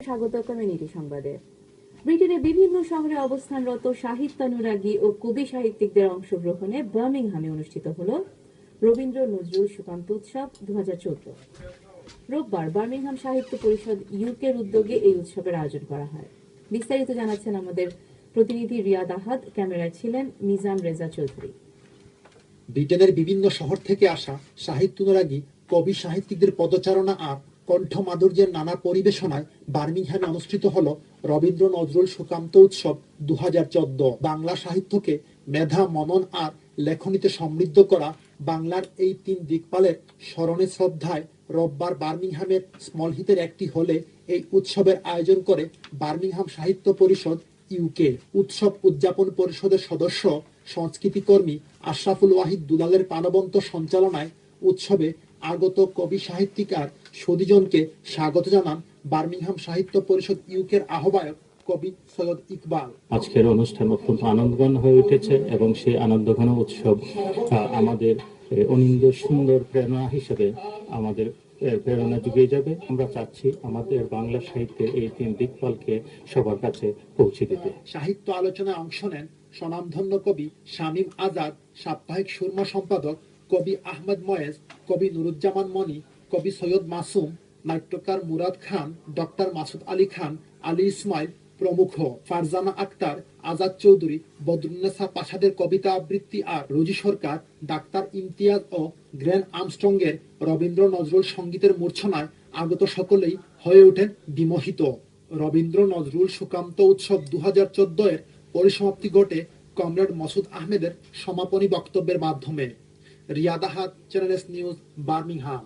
স্বাগত কমিউনিটি সংবাদে। ব্রিটেনের বিভিন্ন শহরে অবস্থানরত সাহিত্যানুরাগী ও কবি সাহিত্যিকদের অংশগ্রহণে বার্মিংহামে অনুষ্ঠিত হল রবীন্দ্র নজরুল সুকান্ত উৎসব 2014। রোববার বার্মিংহাম সাহিত্য পরিষদ ইউকের উদ্যোগে এই উৎসবের আয়োজন করা হয়। বিস্তারিত জানাচ্ছেন আমাদের প্রতিনিধি রিয়াদ আহাদ, ক্যামেরায় ছিলেন মিজান রেজা চৌধুরী। ব্রিটেনের বিভিন্ন শহর থেকে আসা সাহিত্যানুরাগী কবি সাহিত্যিকদের পদচারণা আর কণ্ঠ মাধুর্যের নানা পরিবেশনায় বার্মিংহামে অনুষ্ঠিত হল রবীন্দ্র নজরুল সুকান্ত উৎসব 2014। বাংলা সাহিত্যকে মেধা, মনন আর লেখনীতে সমৃদ্ধ করা বাংলার এই তিন দিকপালের স্মরণে শ্রদ্ধায় রোববার বার্মিংহামের স্মলহিথের একটি হলে এই উৎসবের আয়োজন করে বার্মিংহাম সাহিত্য পরিষদ ইউকে। উৎসব উদযাপন পরিষদের সদস্য সংস্কৃতিকর্মী আশরাফুল ওয়াহিদ দুলালের প্রাণবন্ত সঞ্চালনায় উৎসবে আগত কবি সাহিত্যিক আর সুধীজনকে স্বাগত জানান বার্মিংহাম সাহিত্য পরিষদ ইউকের আহ্বায়ক কবি সৈয়দ ইকবাল। আজকের অনুষ্ঠান অত্যন্ত আনন্দঘন হয়ে উঠেছে এবং সেই আনন্দঘন উৎসব আমাদের অনিন্দ সুন্দর প্রেরণা হিসেবে আমাদের প্রেরণা যুগিয়ে যাবে। আমরা চাচ্ছি আমাদের বাংলা সাহিত্যের এই তিন দিকপালকে সবার কাছে পৌঁছে দিতে। সাহিত্য আলোচনায় অংশ নেন স্বনামধন্য কবি শামীম আজাদ, সাপ্তাহিক সুরমা সম্পাদক কবি আহমেদ ময়েজ, কবি নুরুজ্জামান মনি, কবি সৈয়দ মাসুম, নাট্যকার মুরাদ খান, ডক্টর মাসুদ আলী খান, আলী ইসমাইল প্রমুখ। ফারজানা আক্তার, আজাদ চৌধুরী, বদরুন্নেসা পাশাদের কবিতা আবৃত্তি আর রুজি সরকার, ডাক্তার ইমতিয়াজ ও গ্র্যান্ড আর্মস্ট্রংয়ের রবীন্দ্র নজরুল সঙ্গীতের মূর্ছনায় আগত সকলেই হয়ে ওঠেন বিমোহিত। রবীন্দ্র নজরুল সুকান্ত উৎসব 2014 এর পরিসমাপ্তি ঘটে কমরেড মসুদ আহমেদের সমাপনী বক্তব্যের মাধ্যমে। রিয়াদ আহাদ, চ্যানেল এস নিউজ, বার্মিংহাম।